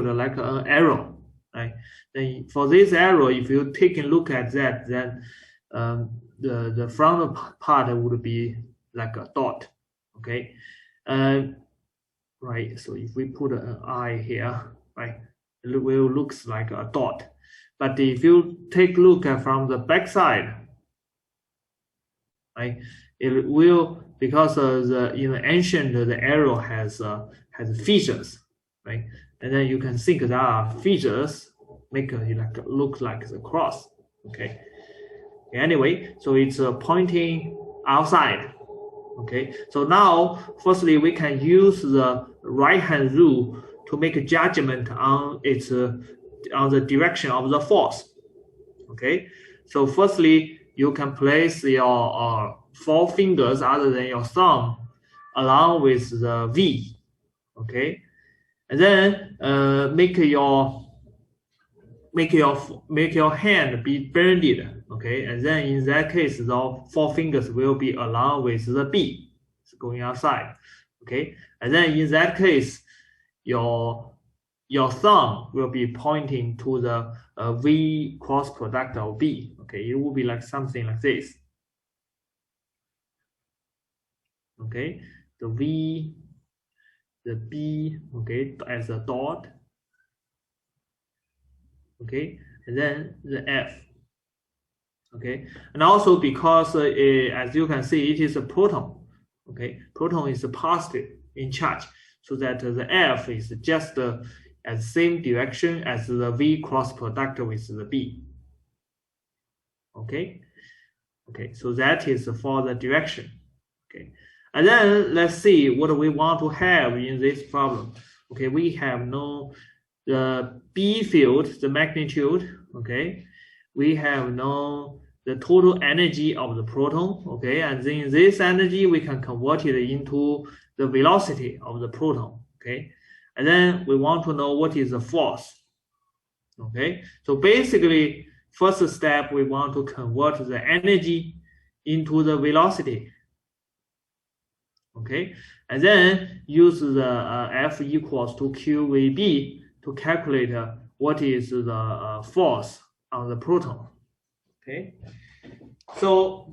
field like an arrow, right? Then for this arrow, if you take a look at that, then the front part would be like a dot, okay? Right, so if we put an eye here, right, it will looks like a dot. But if you take a look from the back side, right, it will, because in ancient the arrow has features, right, and then you can think there are features make it like look like the cross, okay. Anyway, so it's pointing outside. Okay, so now firstly we can use the right hand rule to make a judgment on its on the direction of the force. Okay, so firstly you can place your 4 fingers other than your thumb along with the V. Okay, and then make your hand be bended. Okay, and then in that case, the 4 fingers will be along with the B, it's going outside. Okay, and then in that case, your thumb will be pointing to the V cross product of B. Okay, it will be like something like this. Okay, the V, the B, okay, as a dot. Okay, and then the F. Okay, and also because as you can see, it is a proton. Okay, proton is a positive in charge, so that the F is just at the same direction as the V cross product with the B. Okay, okay, so that is for the direction. Okay, and then let's see what we want to have in this problem. Okay, we have known the B field, the magnitude. Okay, we have known the total energy of the proton. Okay, and then this energy we can convert it into the velocity of the proton. Okay, and then we want to know what is the force. Okay, so basically first step we want to convert the energy into the velocity. Okay, and then use the F equals to QVB to calculate what is the force on the proton. Okay, so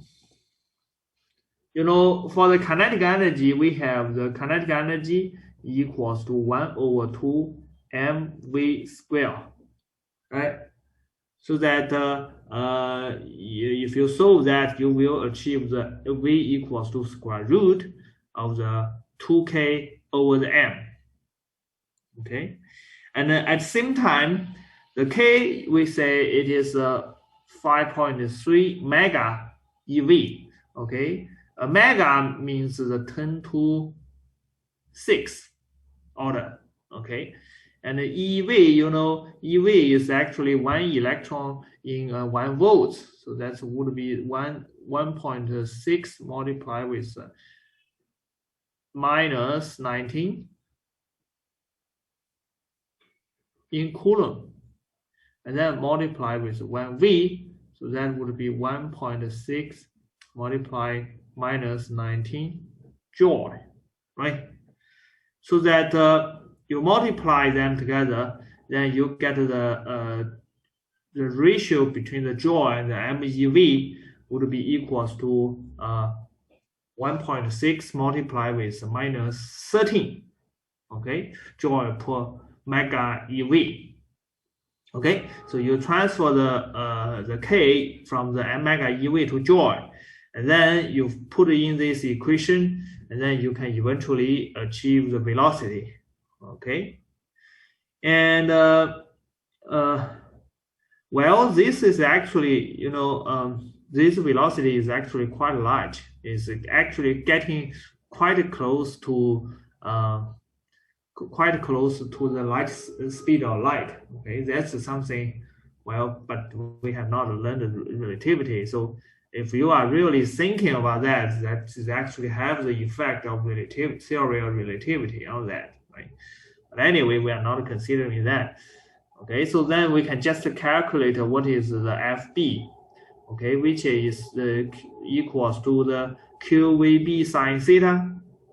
for the kinetic energy, we have the kinetic energy equals to 1/2 mv squared, right? So that if you solve that, you will achieve the V equals to square root of the 2k over the m. Okay, and at the same time, the k, we say it is 5.3 mega eV. Okay, a mega means the 10 to 6 order. Okay, and the EV, EV is actually 1 electron in 1 volt, so that would be 1.6 multiplied with minus 19 in Coulomb, and then multiply with 1V, so that would be 1.6 multiplied minus 19 joule, right? So that you multiply them together, then you get the ratio between the joule and the MeV would be equals to 1.6 multiplied with minus 13, okay, joule per mega EV. Okay, so you transfer the K from the mega EV to joule, and then you put in this equation, and then you can eventually achieve the velocity. Okay, and well, this is actually, this velocity is actually quite large. It's actually getting quite close to the light speed of light. Okay, that's something, well, but we have not learned relativity. So if you are really thinking about that, that is actually have the effect of theory of relativity on that, right? But anyway, we are not considering that. Okay, so then we can just calculate what is the FB, okay, which is equals to the QVB sine theta.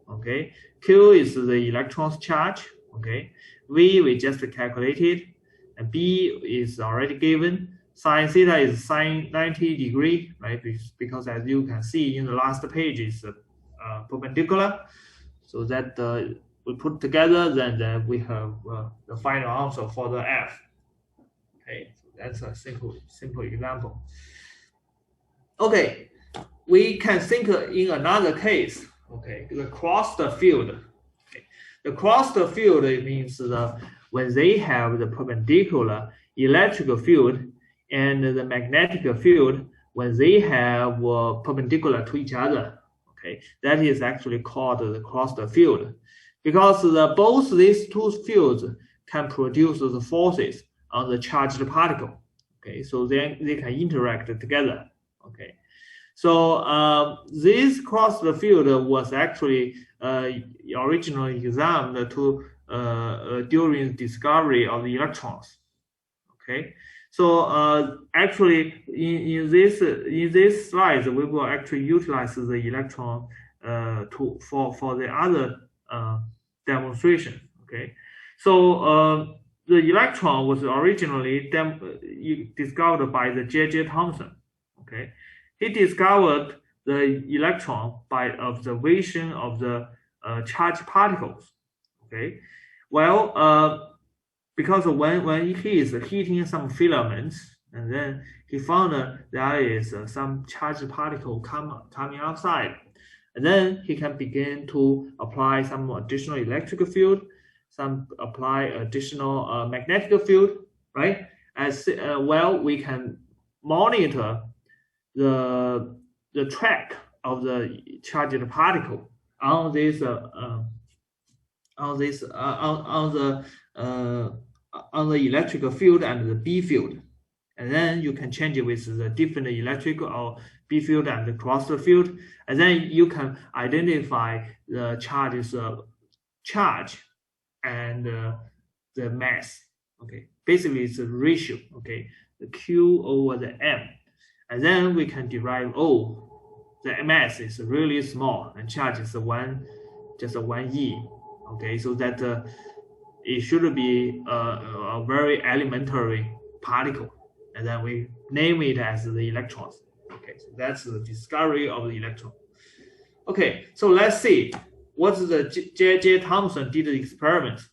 Okay, Q is the electron's charge. Okay, V we just calculated, and B is already given. Sine theta is sine 90 degree, right? Because as you can see in the last page is perpendicular. So that we put together, then we have the final answer for the F. Okay, so that's a simple example. Okay, we can think in another case. Okay, the crossed field. Okay, the crossed field means when they have the perpendicular electric field and the magnetic field when they have perpendicular to each other. Okay, that is actually called the crossed field, because both these two fields can produce the forces on the charged particle. Okay, so then they can interact together. Okay, so this crossed field was actually originally examined to during the discovery of the electrons. Okay, so actually in this slide we will actually utilize the electron for the other demonstration. Okay, so the electron was originally discovered by the J.J. Thomson. Okay, he discovered the electron by observation of the charged particles. Okay, well, because when he is heating some filaments, and then he found there is some charged particle coming outside, and then he can begin to apply some additional electric field, apply additional magnetic field, right? As well, we can monitor the track of the charged particle on this on the electric field and the B field, and then you can change it with the different electric or B field and the crossed field, and then you can identify the charge and the mass. Okay, basically it's a ratio. Okay, the Q over the M, and then we can derive the mass is really small and charge is just a 1e. Okay, so that it should be a very elementary particle, and then we name it as the electrons. Okay, so that's the discovery of the electron. Okay, so let's see what the J.J. Thomson did experiments.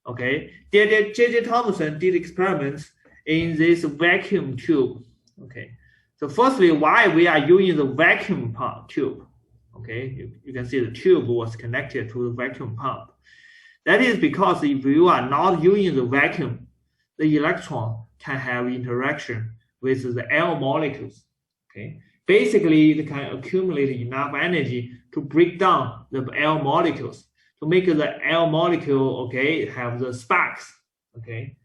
Okay, J.J. Thomson did experiments in this vacuum tube. Okay, so firstly, why we are using the vacuum pump tube? Okay, you can see the tube was connected to the vacuum pump. That is because if you are not using the vacuum, the electron can have interaction with the air molecules. Okay, basically it can accumulate enough energy to break down the air molecules, to make the air molecule, okay, have the sparks, okay,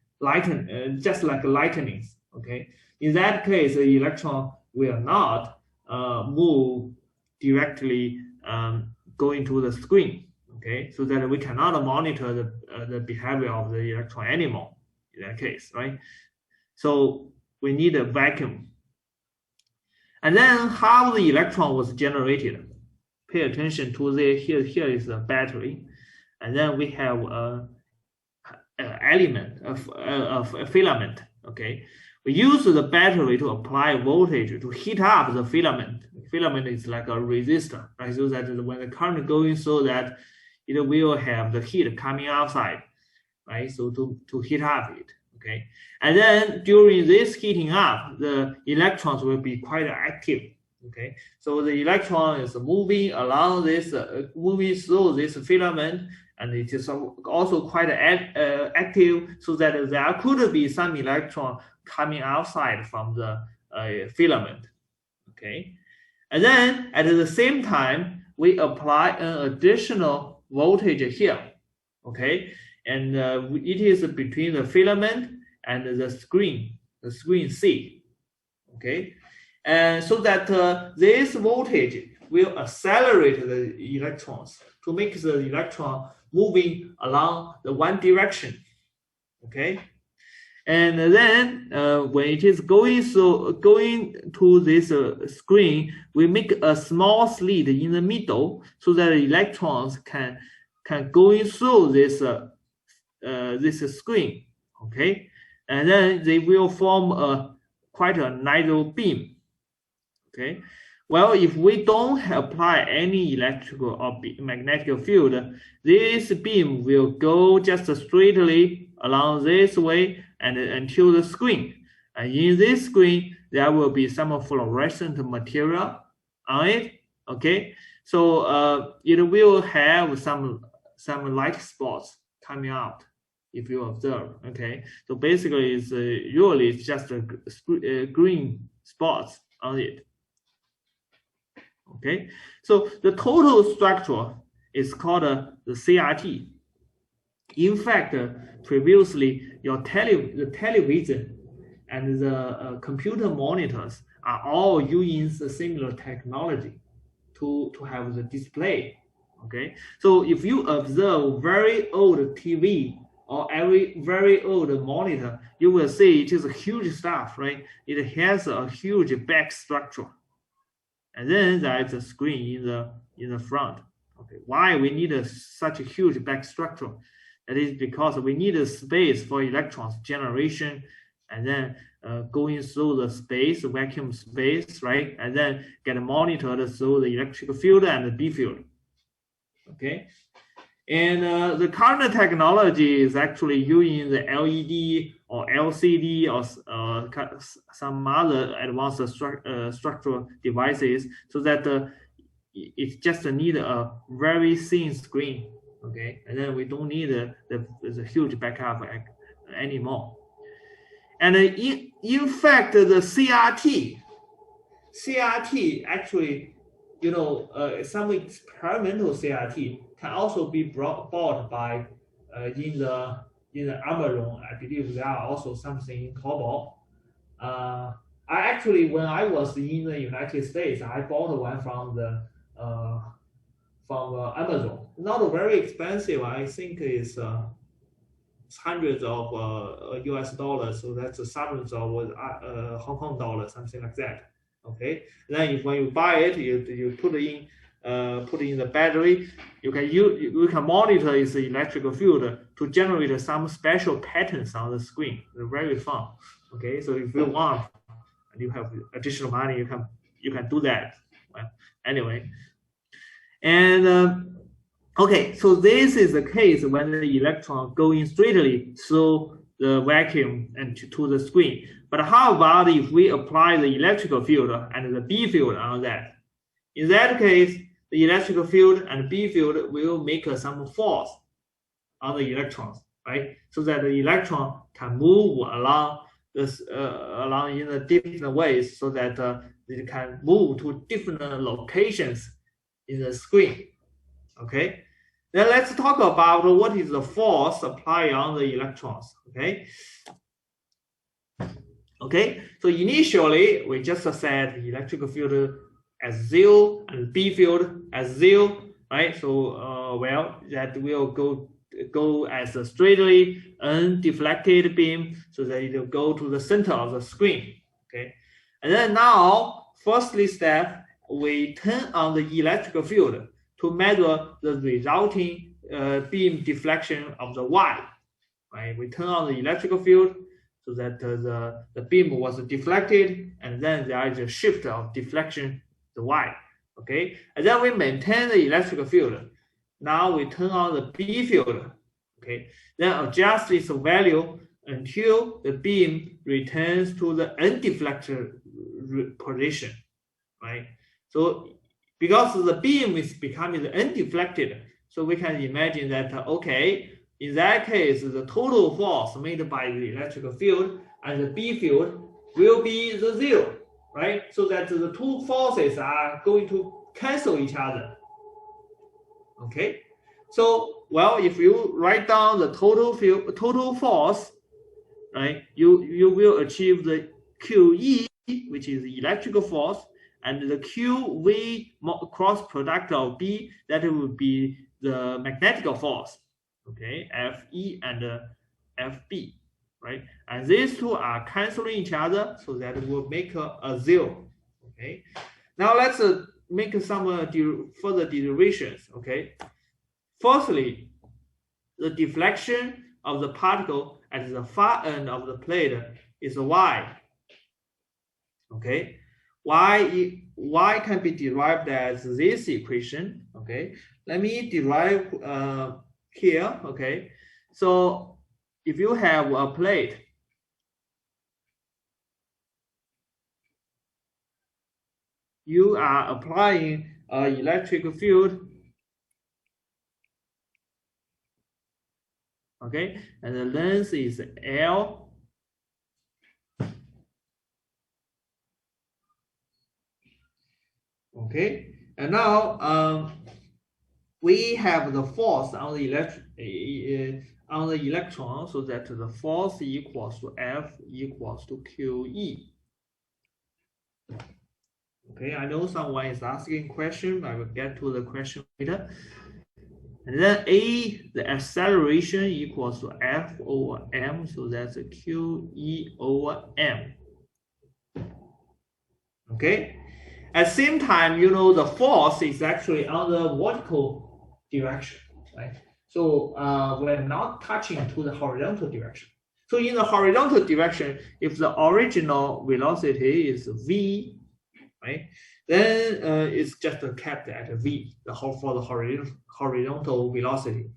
just like lightning. Okay, in that case, the electron will not move directly going to the screen. Okay, so that we cannot monitor the behavior of the electron anymore in that case, right? So we need a vacuum. And then how the electron was generated. Pay attention to here is the battery, and then we have an element of a filament. Okay, we use the battery to apply voltage to heat up the filament. The filament is like a resistor, right? So that when the current going through that, it will have the heat coming outside, right? So to heat up it, okay? And then during this heating up, the electrons will be quite active, okay? So the electron is moving along this, moving through this filament, and it is also quite active, so that there could be some electron coming outside from the filament, okay? And then at the same time, we apply an additional voltage here, okay, and it is between the filament and the screen C, okay, and so that this voltage will accelerate the electrons to make the electron moving along the one direction, okay, and then when it is going to this screen, we make a small slit in the middle so that the electrons can go through this this screen, okay, and then they will form quite a narrow beam, okay. Well, if we don't apply any electrical or magnetic field, this beam will go just straightly along this way and until the screen. And in this screen, there will be some fluorescent material on it, okay. So it will have some light spots coming out if you observe, okay. So basically, it's usually just green spots on it. Okay, so the total structure is called the CRT. In fact, previously the television and the computer monitors are all using the similar technology to have the display. Okay, so if you observe very old TV or very old monitor, you will see it is a huge stuff, right? It has a huge back structure. And then there is a screen in the front. Okay, why we need such a huge back structure? That is because we need a space for electrons generation, and then going through the space, vacuum space, right? And then get monitored through the electric field and the B field. Okay, and the current technology is actually using the LED or LCD or some other advanced structural devices, so that it just need a very thin screen, okay, and then we don't need the huge backup anymore. And in fact, the CRT actually, some experimental CRT can also be bought by in the Amazon. I believe there are also something in Cobalt. I actually, when I was in the United States, I bought one from Amazon. Not very expensive. I think it's hundreds of US dollars, so that's thousands of Hong Kong dollars, something like that. Okay, then when you buy it, you put in the battery. You can monitor its electrical field to generate some special patterns on the screen. They're very fun. Okay, so if you want and you have additional money, you can do that. Well, anyway, and okay, so this is the case when the electron going straightly through the vacuum and to the screen. But how about if we apply the electrical field and the B field on that? In that case, the electrical field and B field will make some force on the electrons, right? So that the electron can move along along in the different ways, so that it can move to different locations in the screen. Okay. Then let's talk about what is the force applied on the electrons. Okay. Okay. So initially we just said the electrical field as 0 and B field as 0, right? So well, that will go as a straightly undeflected beam, so that it will go to the center of the screen. Okay. And then now, firstly step, we turn on the electrical field to measure the resulting beam deflection of the Y. Right? We turn on the electrical field so that the beam was deflected, and then there is a shift of deflection to Y. Okay, and then we maintain the electrical field. Now we turn on the B field. Okay, then adjust its value until the beam returns to the undeflected position. Right. So because the beam is becoming undeflected, so we can imagine that, okay, in that case, the total force made by the electrical field and the B field will be the 0, right? So that the two forces are going to cancel each other. Okay, so well, if you write down the total force, right, you will achieve the QE, which is the electrical force, and the QV cross product of B, that will be the magnetic force, okay, FE and FB, right? And these two are canceling each other, so that will make a 0, okay? Now let's make some further derivations, okay? Firstly, the deflection of the particle at the far end of the plate is y. Okay, y can be derived as this equation. Okay, let me derive here. Okay, so if you have a plate, you are applying an electric field. Okay, and the length is L. Okay, and now we have the force on the electron, so that the force equals to F equals to QE. Okay, I know someone is asking question. I will get to the question later. And then A, the acceleration equals to F over M, so that's a QE over M. Okay. At the same time, you know, the force is actually on the vertical direction, right? So we're not touching to the horizontal direction. So in the horizontal direction, if the original velocity is V, right, then it's just kept at V, for the horizontal velocity.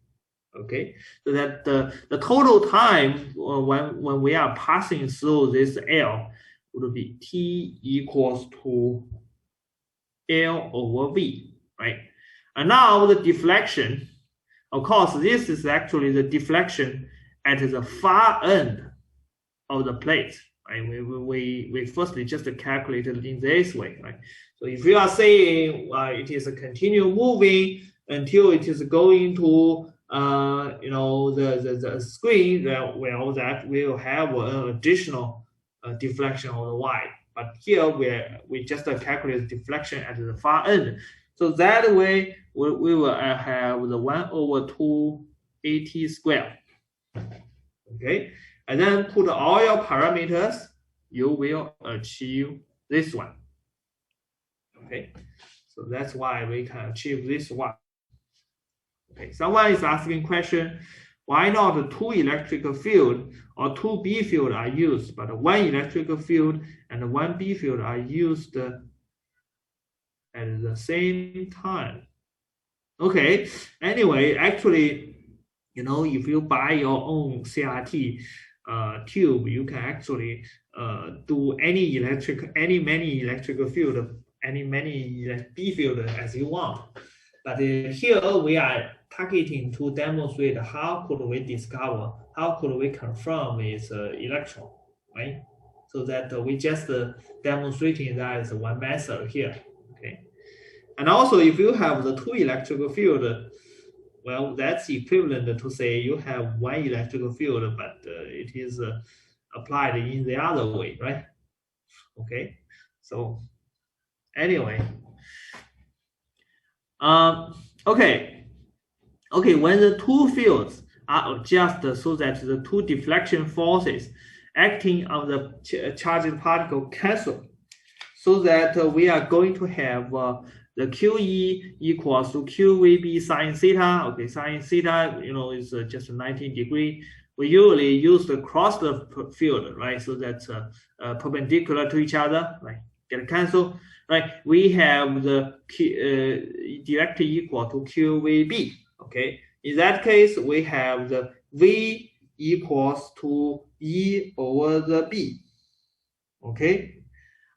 Okay, so that the total time when we are passing through this L would be T equals to L over V, right? And now the deflection, of course, this is actually the deflection at the far end of the plate, right? We firstly just calculated in this way, right? So if you are saying it is continue moving until it is going to you know, the screen, well, that will have an additional deflection of the y. But here we just calculate deflection at the far end. So that way we will have the 1 over 2 AT squared. Okay, and then put all your parameters, you will achieve this one. Okay, so that's why we can achieve this one. Okay, someone is asking question, why not two electric field or two B field are used, but one electric field and one B field are used at the same time? Okay, anyway, actually, you know, if you buy your own CRT tube, you can actually do any many electrical field, many B field as you want. But here we are targeting to demonstrate how could we discover, how could we confirm with electron, right? So that we just demonstrating that is one method here, okay? And also, if you have the two electrical field, well, that's equivalent to say you have one electrical field, but it is applied in the other way, right? Okay, so anyway, okay, when the two fields are adjusted so that the two deflection forces acting on the charged particle cancel, so that we are going to have the QE equals to QVB sine theta. Okay, sine theta, you know, is just 90 degree. We usually use the cross the field, right? So that's perpendicular to each other, right? Get cancel, right? We have the directly equal to QVB. Okay, in that case, we have the V equals to E over the B. Okay,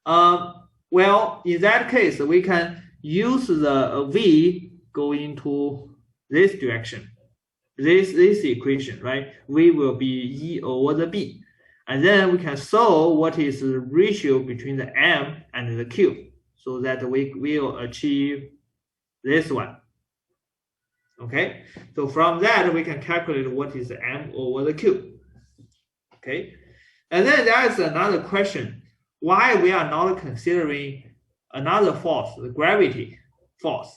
well, in that case, we can use the V going to this direction, this equation, right? V will be E over the B. And then we can solve what is the ratio between the M and the Q, so that we will achieve this one. Okay, so from that, we can calculate what is the M over the Q. Okay, and then there is another question. Why we are not considering another force, the gravity force?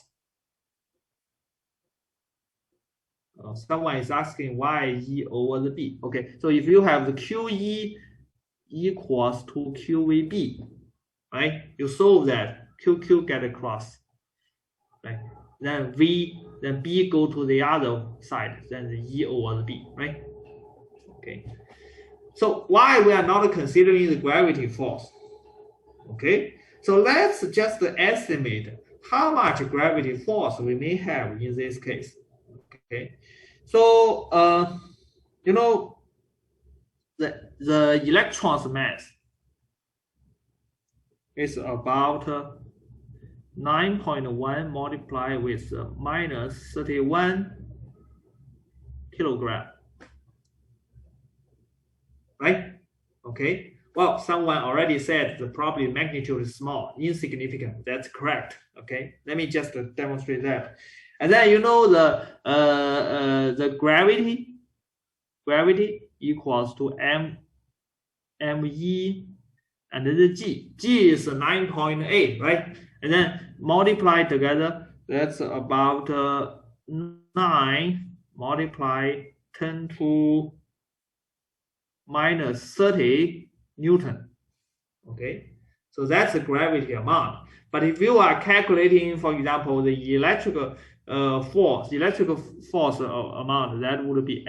Someone is asking why E over the B. Okay, so if you have the QE equals to QVB, right? You solve that, QQ get across, right? Then V, then B go to the other side, then the E over the B, right? Okay, so why we are not considering the gravity force? Okay, so let's just estimate how much gravity force we may have in this case. Okay, so you know, the electron's mass is about 9.1 multiplied with minus 31 kilogram, right? Okay. Well, someone already said the probably magnitude is small, insignificant. That's correct. Okay. Let me just demonstrate that. And then you know the gravity equals to me and the g is 9.8, right? And then multiply together, that's about 9 multiply 10 to minus 30 Newton. Okay, so that's the gravity amount. But if you are calculating, for example, the electrical force amount, that would be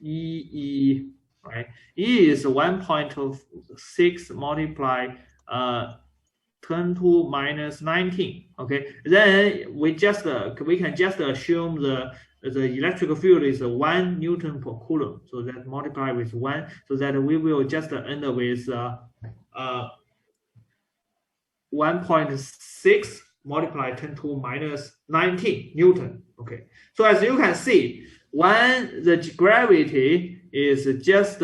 FEE, right? E is 1.6 multiply 10 to minus 19. Okay, then we can just assume the electrical field is 1 Newton per coulomb. So that multiply with 1, so that we will just end up with 1.6 multiply 10 to minus 19 Newton. Okay, so as you can see, when the gravity is just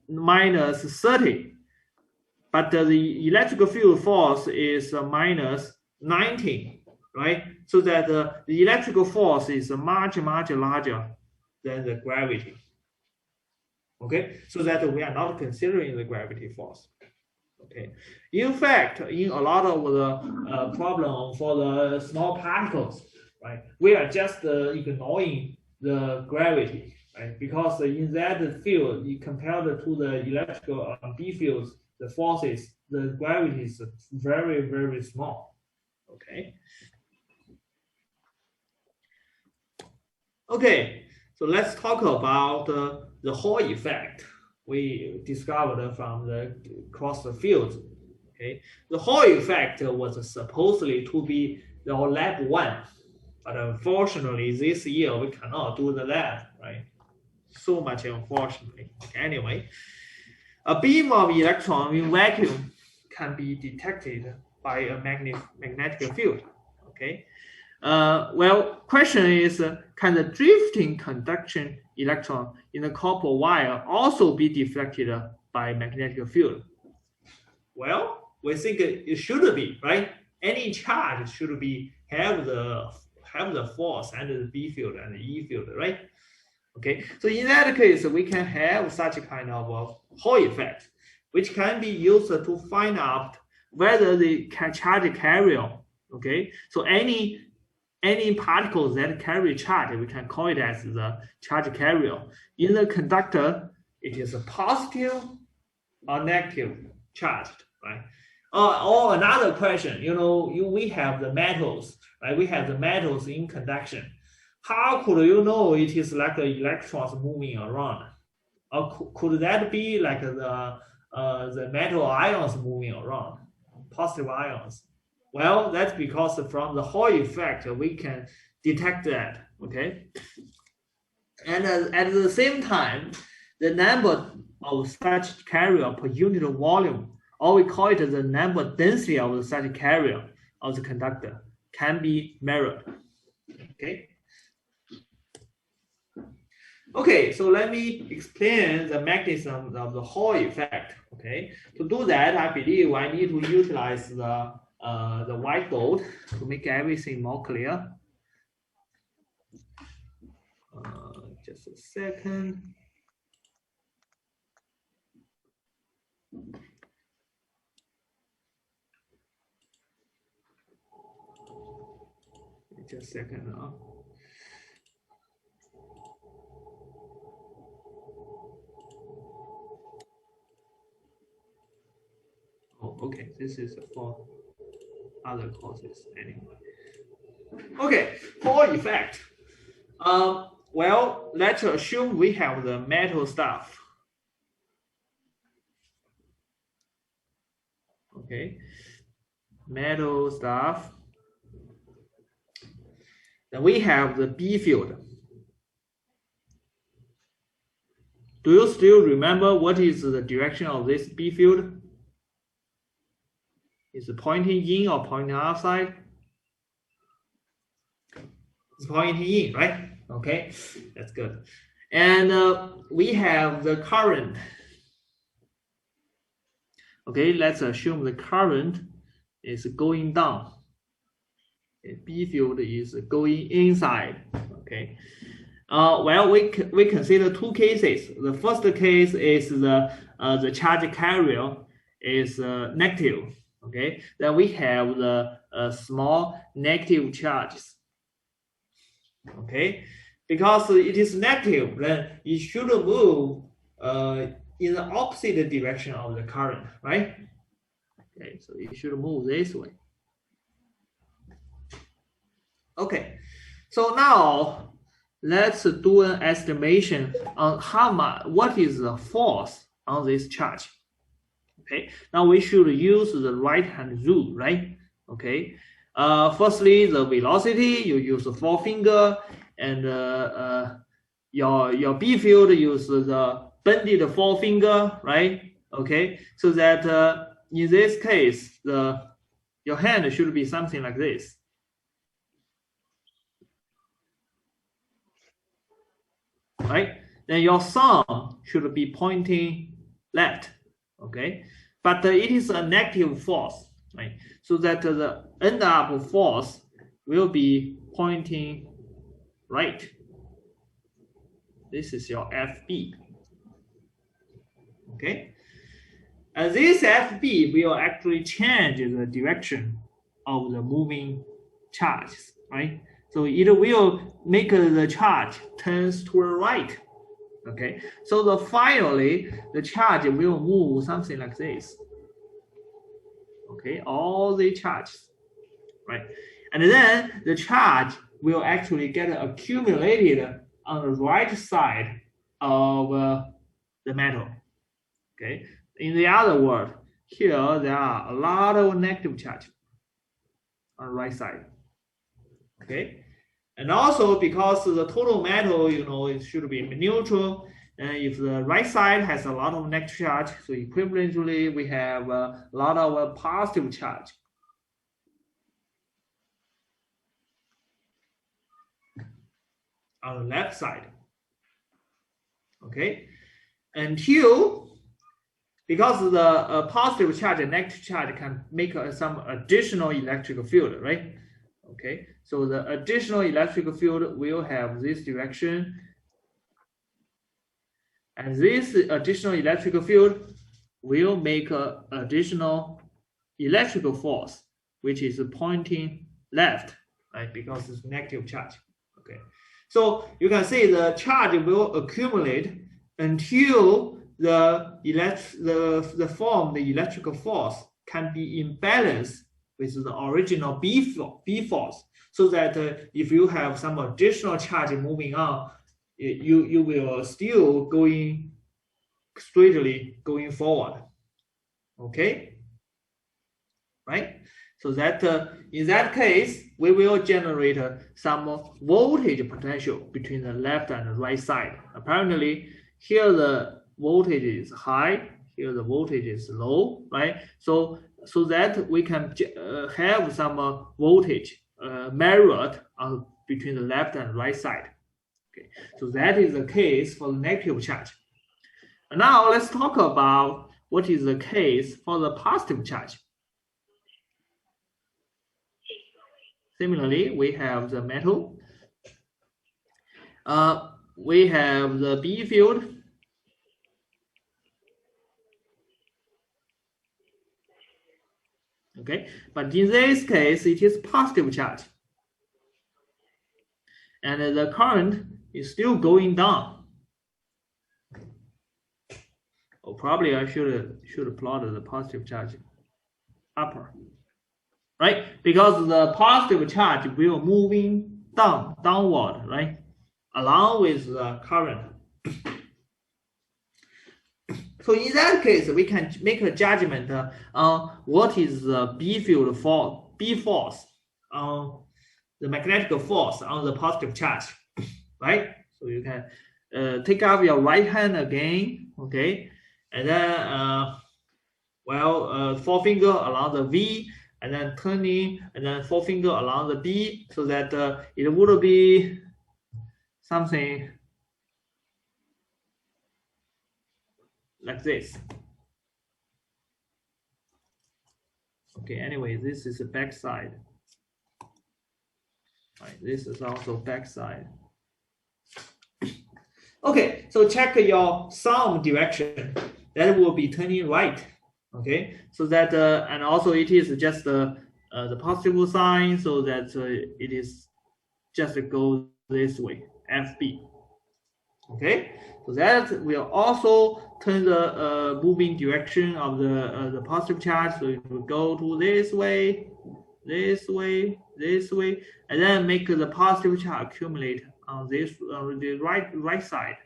minus 30, but the electrical field force is minus 19, right? So that the electrical force is much larger than the gravity. Okay, so that we are not considering the gravity force. Okay, in fact, in a lot of the problem for the small particles, right, we are just ignoring the gravity, right? Because in that field, compared to the electrical B fields, the forces, the gravity is very small. Okay. Okay, so let's talk about the Hall effect we discovered from the cross the field. Okay, the Hall effect was supposedly to be the lab 1, but unfortunately this year we cannot do the lab, right? So much unfortunately. Anyway, a beam of electron in vacuum can be detected by a magnetic field. Okay. Well, question is, can the drifting conduction electron in the copper wire also be deflected by magnetic field? Well, we think it should be, right? Any charge should be have the force and the B field and the E field, right? Okay, so in that case, we can have such a kind of Hall effect, which can be used to find out whether the charge carrier, okay, so any particles that carry charge, we can call it as the charge carrier. In the conductor, it is a positive or negative charged, right? Or another question, we have the metals, right? We have the metals in conduction. How could you know it is like the electrons moving around? Or could that be like the metal ions moving around, positive ions? Well, that's because from the Hall effect, we can detect that, okay? And at the same time, the number of such carrier per unit of volume, or we call it the number density of such carrier of the conductor, can be measured, okay? Okay, so let me explain the mechanism of the Hall effect, okay? To do that, I believe I need to utilize the whiteboard to make everything more clear. Just a second. Just a second now. Oh, okay, this is for other courses anyway. Okay, Hall effect. well, let's assume we have the metal stuff. Okay, metal stuff. Then we have the B field. Do you still remember what is the direction of this B field? Is it pointing in or pointing outside? It's pointing in, right? Okay, that's good. And we have the current. Okay, let's assume the current is going down. Okay, B field is going inside. Okay. Well, we consider two cases. The first case is the charge carrier is negative. Okay, then we have the small negative charges. Okay, because it is negative, then it should move in the opposite direction of the current, right? Okay, so it should move this way. Okay, so now let's do an estimation on what is the force on this charge. Okay, now we should use the right-hand rule, right? Okay, firstly, the velocity, you use the forefinger, and your B field use the bended forefinger, right? Okay, so that in this case, your hand should be something like this. Right? Then your thumb should be pointing left, okay? But it is a negative force, right? So that the end up force will be pointing right. This is your FB, okay? And this FB will actually change the direction of the moving charges, right? So it will make the charge turns to the right. Okay, so finally the charge will move something like this. Okay, all the charges, right? And then the charge will actually get accumulated on the right side of the metal. Okay, in the other word, here there are a lot of negative charge on the right side. Okay, and also because the total metal, it should be neutral. And if the right side has a lot of negative charge, so equivalently we have a lot of positive charge. On the left side. Okay, until because the positive charge and negative charge can make some additional electric field, right? Okay, so the additional electric field will have this direction, and this additional electric field will make an additional electrical force, which is pointing left, right? Because it's negative charge. Okay, so you can see the charge will accumulate until the electrical force can be in balance with the original B force, so that if you have some additional charge moving on, you will still going straightly going forward. Okay, right? So that in that case, we will generate some voltage potential between the left and the right side. Apparently, here the voltage is high, here the voltage is low, right? So that we can have some voltage measured between the left and right side. Okay, so that is the case for the negative charge. And now let's talk about what is the case for the positive charge. Similarly, we have the metal. We have the B field. Okay, but in this case, it is positive charge. And the current is still going down. Oh, probably I should plot the positive charge upper. Right? Because the positive charge will moving downward, right? along with the current. So in that case, we can make a judgment on what is the B field for B force on the magnetic force on the positive charge, right? So you can take up your right hand again, okay, and then forefinger along the V, and then turning, and then forefinger along the B, so that it would be something like this. Okay, anyway, this is the back side. Right, this is also back side. Okay, so check your thumb direction. That will be turning right. Okay, so that and also it is just the positive sign, so that it is just go this way, FB. Okay, so that will also turn the moving direction of the positive charge. So it will go to this way, this way, this way, and then make the positive charge accumulate on this the right side.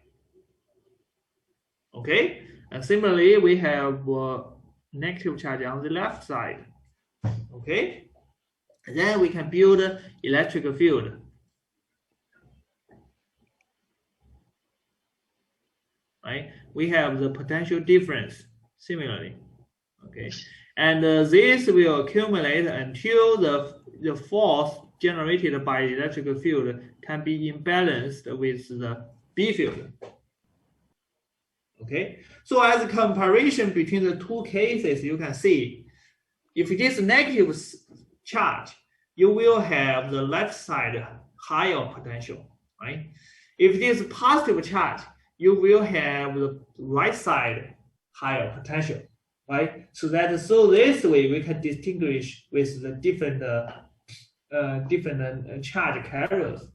Okay, and similarly we have negative charge on the left side. Okay, and then we can build electric field. Right, we have the potential difference similarly. Okay, and this will accumulate until the force generated by the electric field can be imbalanced with the B field. Okay, so as a comparison between the two cases, you can see if it is negative charge, you will have the left side higher potential, right? If it is positive charge, you will have the right side higher potential, right? So this way we can distinguish with the different charge carriers.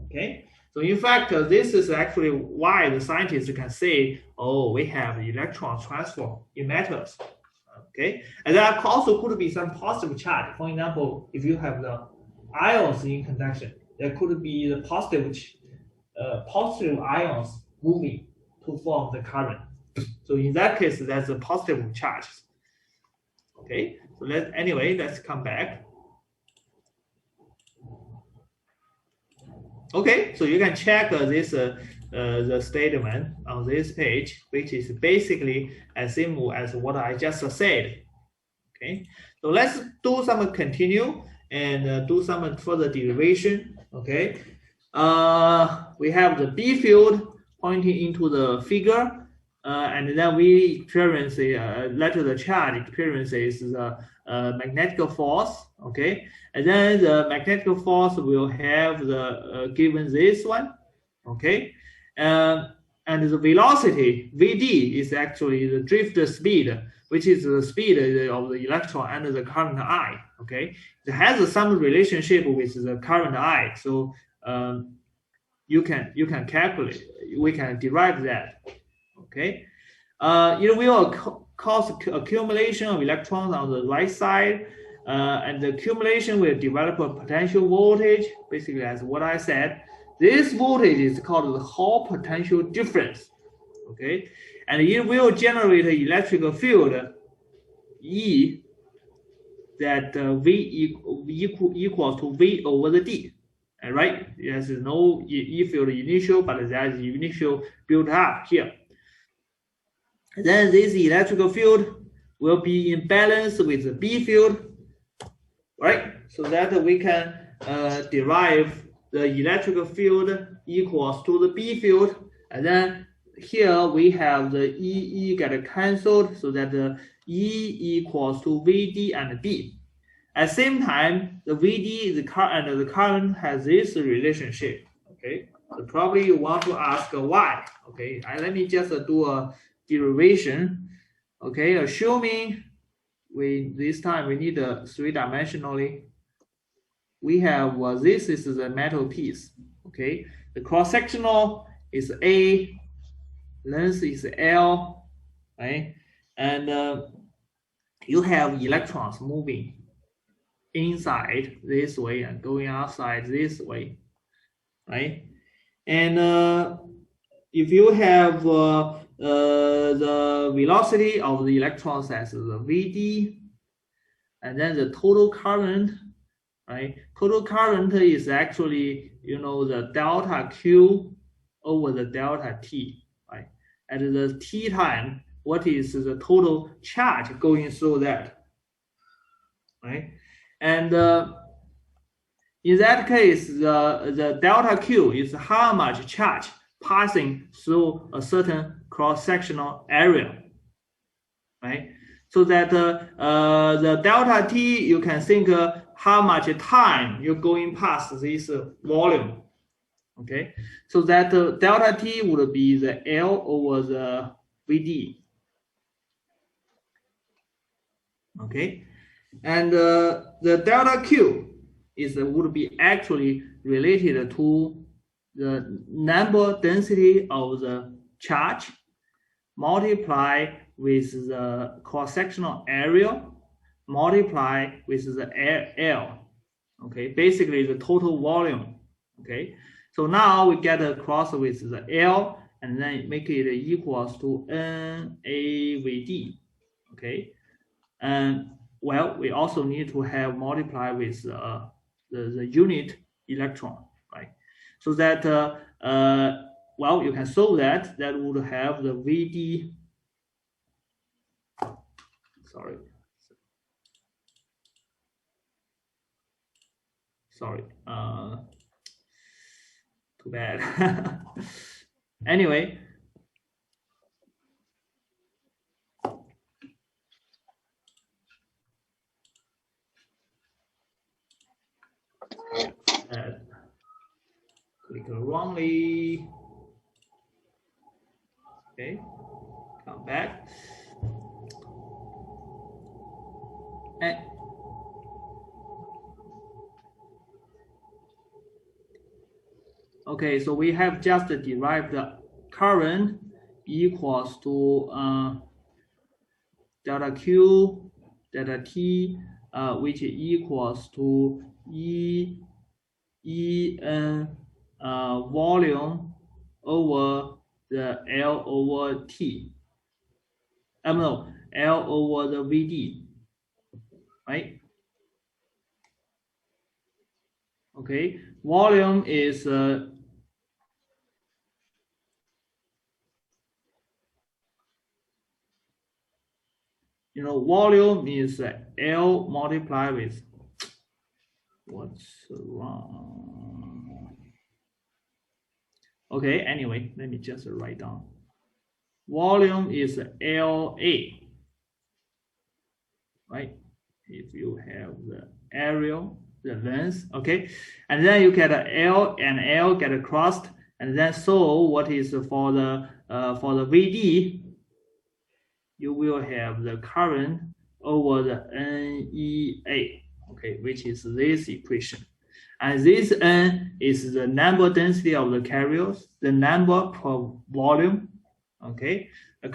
Okay, so in fact, this is actually why the scientists can say, oh, we have electron transfer in metals. Okay, and there also could be some positive charge. For example, if you have the ions in conduction, there could be the positive ions moving to form the current. So in that case, that's a positive charge. Okay, so let's come back. Okay, so you can check this the statement on this page, which is basically as simple as what I just said. Okay, so let's do some continue and do some further derivation. Okay, we have the B field pointing into the figure, and then we experience the charge experiences the magnetic force. Okay, and then the magnetic force will have the given this one. Okay, and the velocity Vd is actually the drift speed, which is the speed of the electron under the current I. Okay, it has some relationship with the current I, so you can calculate. We can derive that. Okay, it will cause accumulation of electrons on the right side, and the accumulation will develop a potential voltage, basically as what I said. This voltage is called the Hall potential difference. Okay, and it will generate an electric field E that V equals to V over the D. Right? There's no E field initial, but there is initial built up here. Then this electrical field will be in balance with the B field, right? So that we can derive the electrical field equals to the B field, and then here we have the E get cancelled, so that the E equals to VD and B. At the same time, the VD the current has this relationship. Okay, so probably you want to ask why. Okay, let me just do a derivation. Okay, assuming this time we need a three-dimensionally. We have this is the metal piece. Okay, the cross-sectional is A, length is L, right? And you have electrons moving inside this way and going outside this way, right? And if you have the velocity of the electrons as the Vd, and then the total current, right? Total current is actually, the delta Q over the delta T, right? At the T time, what is the total charge going through that, right? And in that case, the delta Q is how much charge passing through a certain cross-sectional area, right? So that the delta T, you can think how much time you're going past this volume, okay? So that delta T would be the L over the Vd, okay? And the delta Q would be actually related to the number density of the charge multiply with the cross-sectional area multiply with the L, okay? Basically the total volume, okay? So now we get across with the L and then make it equals to NAVD, okay? And well, we also need to have multiply with the unit electron, right? So that well, you can solve that. That would have the Vd. Sorry. Too bad. Anyway. Click wrongly. Okay, come back. And okay, so we have just derived the current equals to delta Q, delta T, which equals to En volume over the L over T. No, L over the Vd, right? Okay, volume is volume is L multiplied with what's wrong. Okay, anyway, let me just write down. Volume is LA, right? If you have the area, the length, okay, and then you get a L and L get crossed, and then so what is for the Vd, you will have the current over the NEA, okay, which is this equation. And this N is the number density of the carriers, the number per volume, okay. The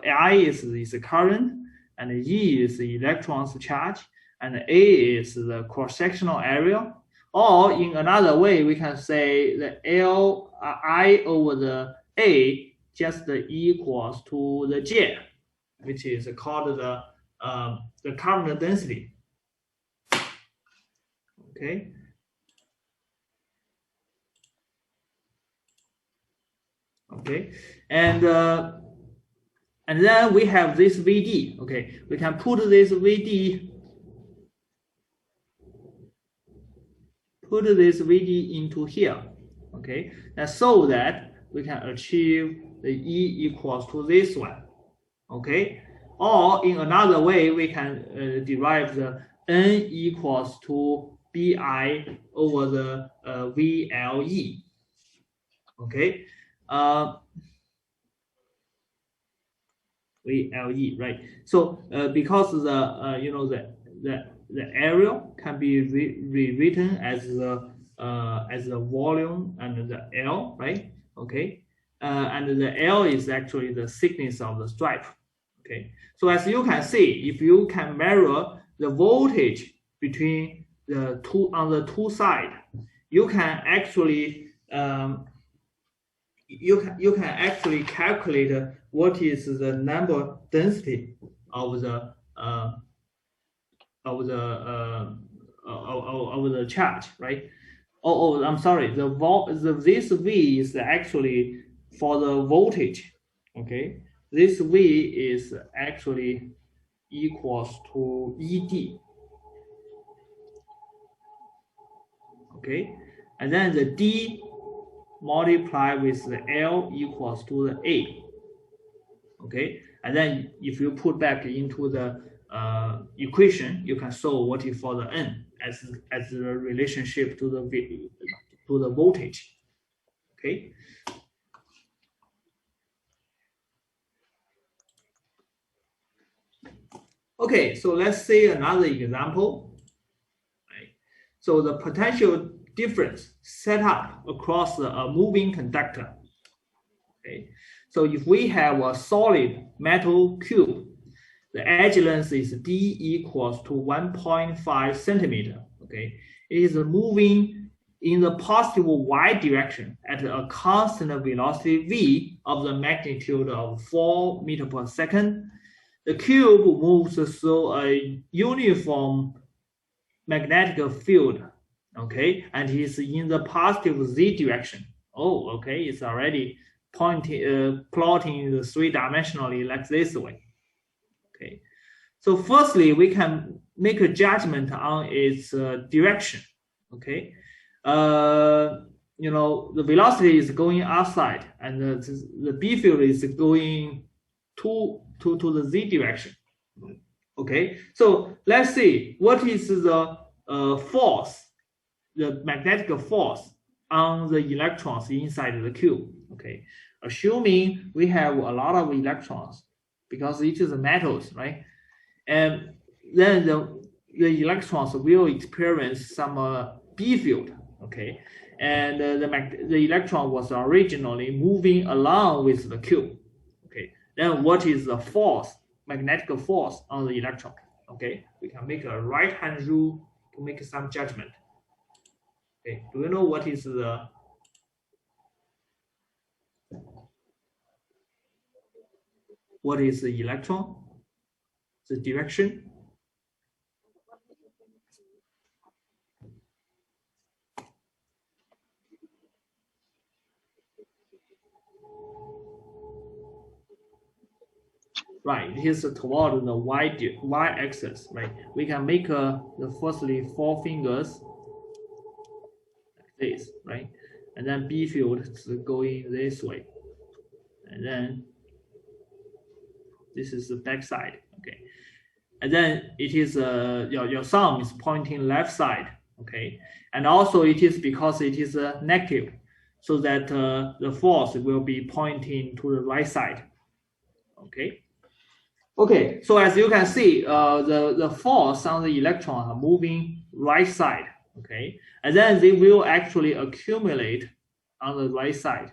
I is the current, and E is the electrons charge, and A is the cross-sectional area. Or in another way, we can say the I over the A just equals to the J, which is called the current density. Okay. Okay, and then we have this Vd. Okay, we can put this Vd into here. Okay, and so that we can achieve the E equals to this one. Okay, or in another way, we can derive the N equals to Bi over the VLE. Okay. VLE, right? So because the area can be rewritten as the volume and the L, right? Okay, and the L is actually the thickness of the stripe. Okay, so as you can see, if you can measure the voltage between the two on the two sides, you can actually you can actually calculate what is the number density of the of the of the charge, right? Oh, I'm sorry. This V is actually for the voltage. Okay, this V is actually equals to ED. Okay, and then the D multiplied with the L equals to the A. Okay, and then if you put back into the equation, you can solve what is for the N as the relationship to the voltage. Okay. Okay, so let's see another example. Right. So the potential difference set up across a moving conductor. Okay, so if we have a solid metal cube, the edge length is d equals to 1.5 centimeter. Okay, it is moving in the positive y direction at a constant velocity v of the magnitude of 4 meters per second. The cube moves through a uniform magnetic field, okay, and is in the positive z direction. Oh, okay, it's already plotting the three-dimensionally like this way. Okay, so firstly, we can make a judgment on its direction. Okay, the velocity is going outside, and the B field is going to the z direction. Okay, so let's see what is the force, the magnetic force on the electrons inside the cube. Okay, assuming we have a lot of electrons because it is metals, right? And then the electrons will experience some B field. Okay, and the electron was originally moving along with the cube. Okay, then what is the force, magnetic force on the electron? Okay, we can make a right-hand rule to make some judgment. Okay, do you know what is the electron? The direction? Right, it is toward the y-axis, right? We can make firstly 4 fingers like this, right? And then B field is going this way. And then this is the back side, okay? And then it is your thumb is pointing left side, okay? And also it is because it is negative, so that the force will be pointing to the right side, okay? Okay, so as you can see, the force on the electron are moving right side, okay? And then they will actually accumulate on the right side,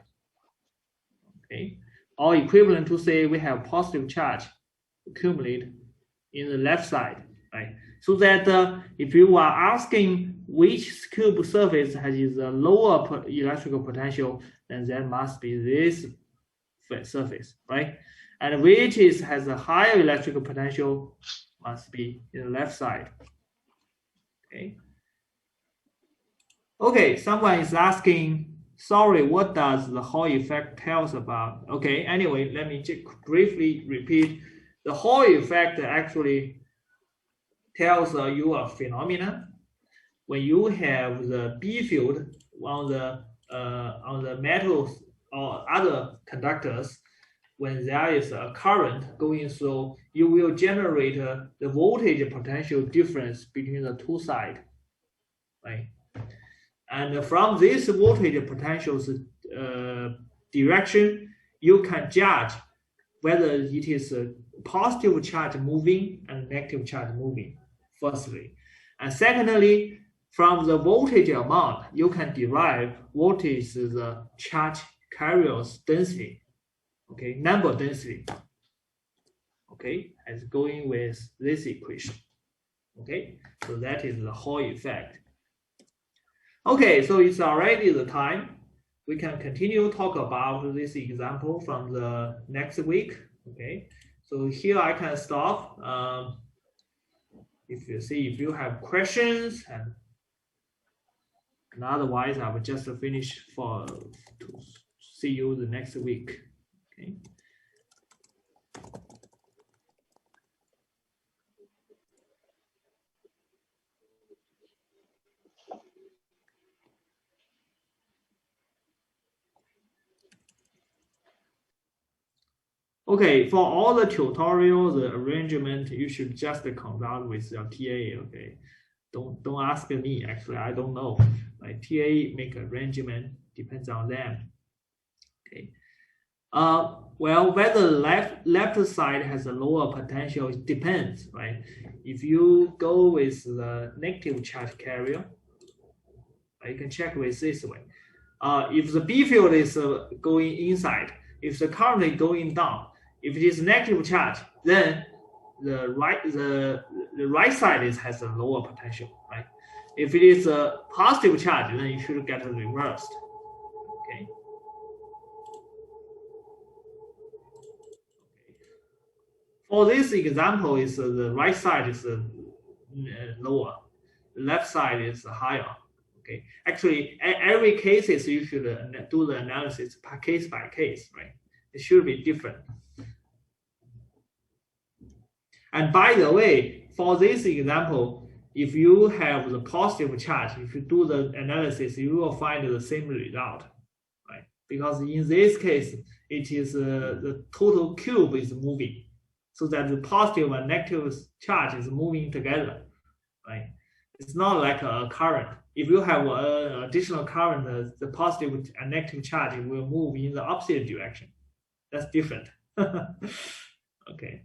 okay? Or equivalent to say we have positive charge accumulate in the left side, right? So that if you are asking which cube surface has a lower electrical potential, then that must be this surface, right? And which has a higher electrical potential must be in the left side. Okay. Okay, someone is asking, sorry, what does the Hall effect tell us about? Okay, anyway, let me just briefly repeat. The Hall effect actually tells you a phenomenon. When you have the B field on the metals or other conductors, when there is a current going through, you will generate the voltage potential difference between the two sides, right? And from this voltage potential's direction, you can judge whether it is a positive charge moving and negative charge moving, firstly. And secondly, from the voltage amount, you can derive what is the charge carrier's density. Okay, number density. Okay, as going with this equation. Okay, so that is the Hall effect. Okay, so it's already the time. we can continue talk about this example from the next week. Okay, so here I can stop. If you have questions, and otherwise I will just finish to see you the next week. Okay. Okay, for all the tutorials, the arrangement, you should just consult with your TA. Okay, don't ask me. Actually, I don't know. Like TA make arrangement depends on them. Okay. Well, whether left side has a lower potential, it depends, right? If you go with the negative charge carrier, you can check with this way. If the B field is going inside, if the current is going down, if it is negative charge, then the right side has a lower potential, right? If it is a positive charge, then you should get it reversed. Okay. For this example, is the right side is lower, the left side is higher. Okay. Actually, every cases you should do the analysis by case, right? It should be different. And by the way, for this example, if you have the positive charge, if you do the analysis, you will find the same result, right? Because in this case, it is the total cube is moving, so that the positive and negative charge is moving together, right? It's not like a current. If you have an additional current, the positive and negative charge will move in the opposite direction. That's different. Okay.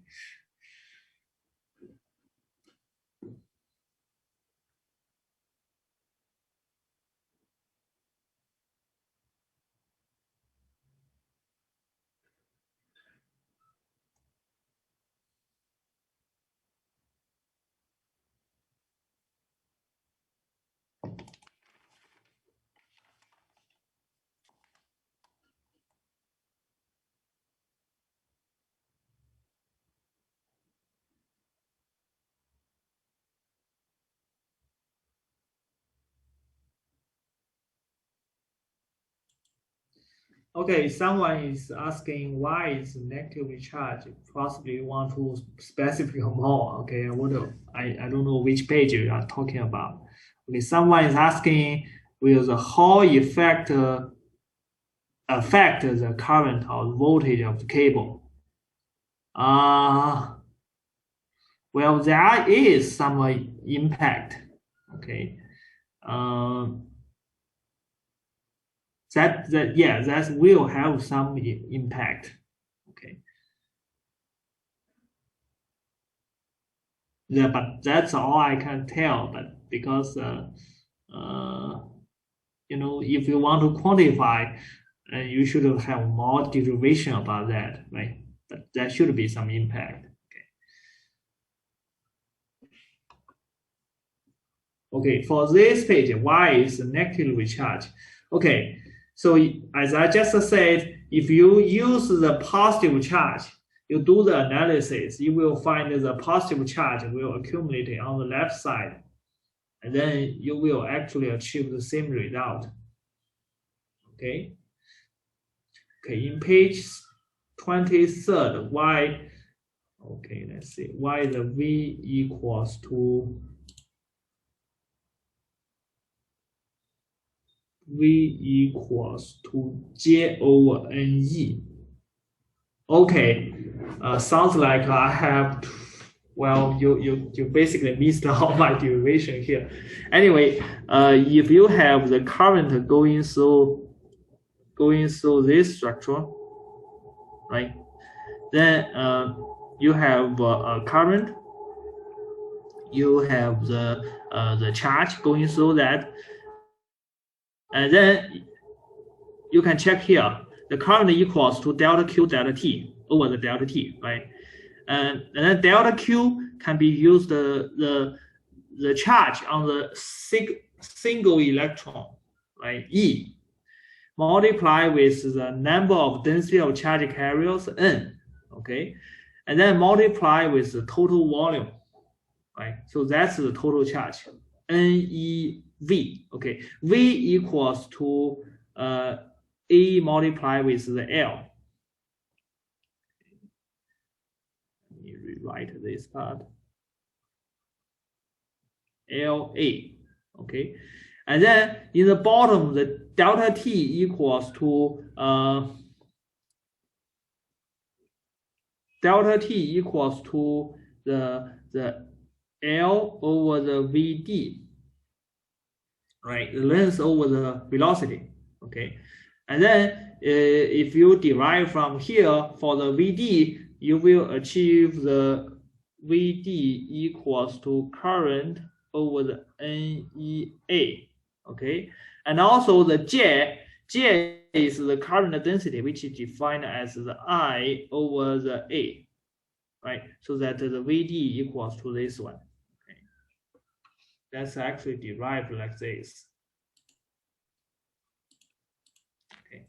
Okay, someone is asking why is negatively charged. Possibly you want to specify more. Okay, I don't know which page you are talking about. Okay, someone is asking will the Hall effect affect the current or voltage of the cable? Well, there is some impact. Okay. That will have some impact. Okay. Yeah, but that's all I can tell. But because if you want to quantify, you should have more derivation about that, right? But there should be some impact. Okay, for this page, why is negatively charged? Okay, so as I just said, if you use the positive charge, you do the analysis, you will find the positive charge will accumulate on the left side, and then you will actually achieve the same result. Okay. Okay, in page 23rd, why? Okay, let's see. Why the V equals to J over NE. Okay, sounds like I have. Well, you basically missed all my derivation here. Anyway, if you have the current going through this structure, right? Then you have a current. You have the charge going through that. And then you can check here, the current equals to delta Q delta T over the delta T, right? And then delta Q can be used the charge on the single electron, right? E. multiply with the number of density of charge carriers n, okay, and then multiply with the total volume, right? So that's the total charge, NEV, okay. V equals to E multiplied with the L. Let me rewrite this part. LA, okay. And then in the bottom, the delta T equals to the L over the VD, right? The length over the velocity, okay. And then if you derive from here for the VD, you will achieve the VD equals to current over the NEA, okay. And also the J is the current density, which is defined as the I over the A, right? So that the VD equals to this one. Okay. That's actually derived like this. Okay.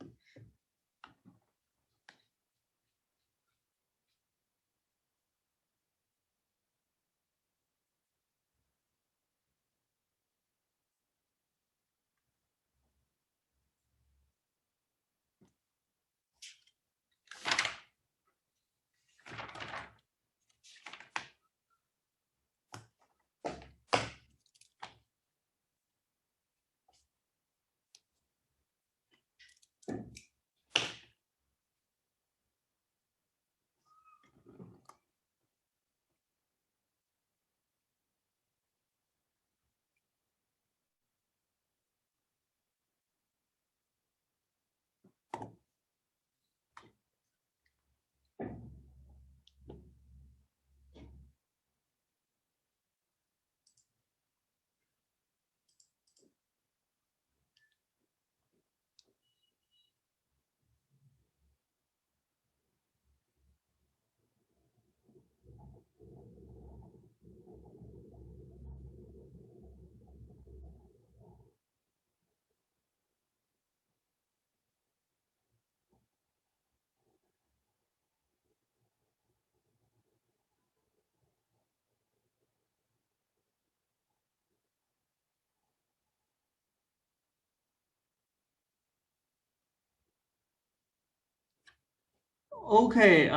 Okay,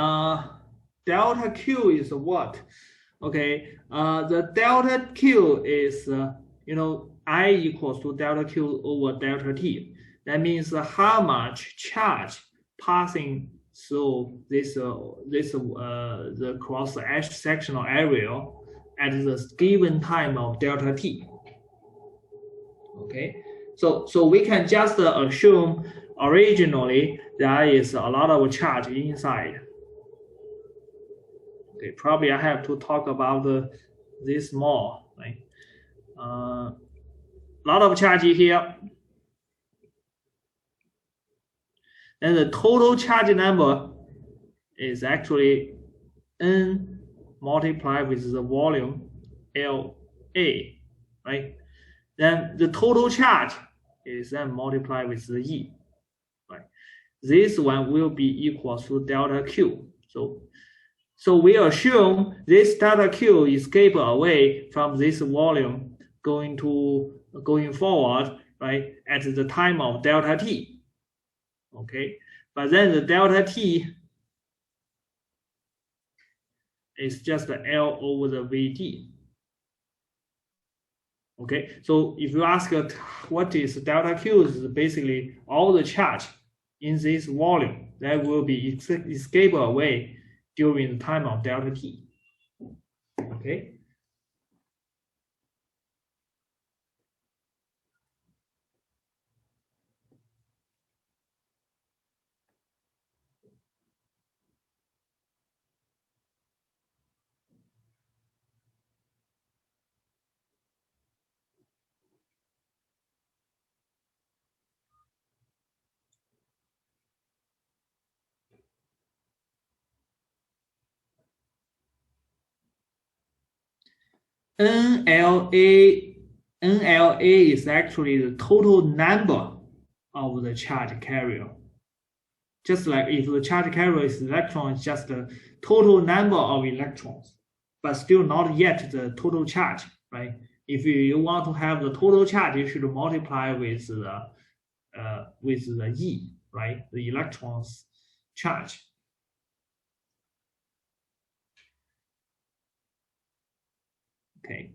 delta Q is what? Okay, the delta Q is, I equals to delta Q over delta T. That means how much charge passing through the cross sectional area at the given time of delta T. Okay, so we can just assume originally there is a lot of charge inside. Okay, probably I have to talk about this more, right? A lot of charge here. And the total charge number is actually N multiplied with the volume LA, right? Then the total charge is then multiplied with the E, right? This one will be equal to delta Q. So we assume this delta Q escape away from this volume going forward, right, at the time of delta T. Okay, but then the delta T is just L over the VT. Okay, so if you ask what is delta Q, is basically all the charge in this volume that will be escape away during the time of delta T. Okay. NLA is actually the total number of the charge carrier. Just like if the charge carrier is electron, it's just the total number of electrons, but still not yet the total charge, right? If you want to have the total charge, you should multiply with the E, right? The electrons charge. Okay.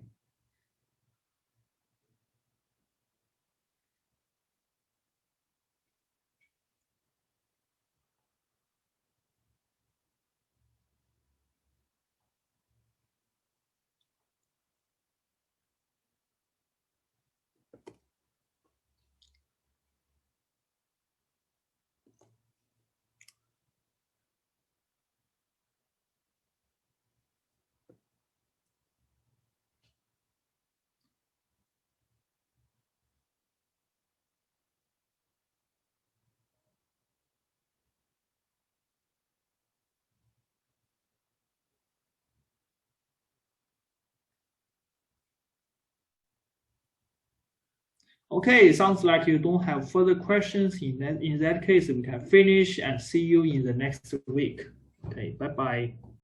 Okay, sounds like you don't have further questions. In that case, we can finish and see you in the next week. Okay, bye-bye.